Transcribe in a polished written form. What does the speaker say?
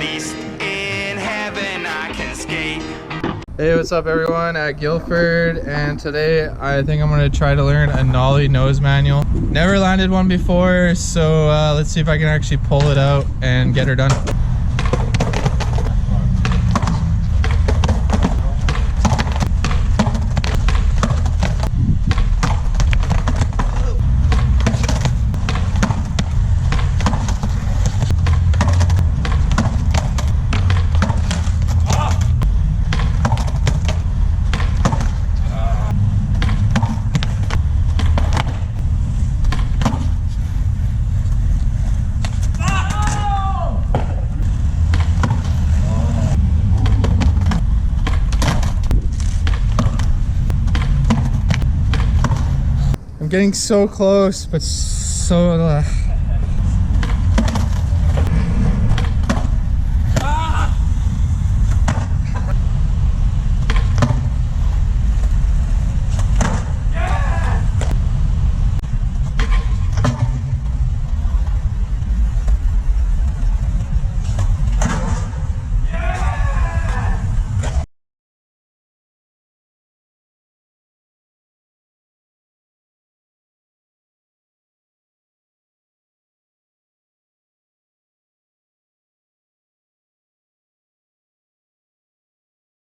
least in heaven I can skate. Hey, what's up everyone at Guilford, and today I think I'm going to try to learn a Nollie nose manual. Never landed one before, so let's see if I can actually pull it out and get her done. I'm getting so close, but so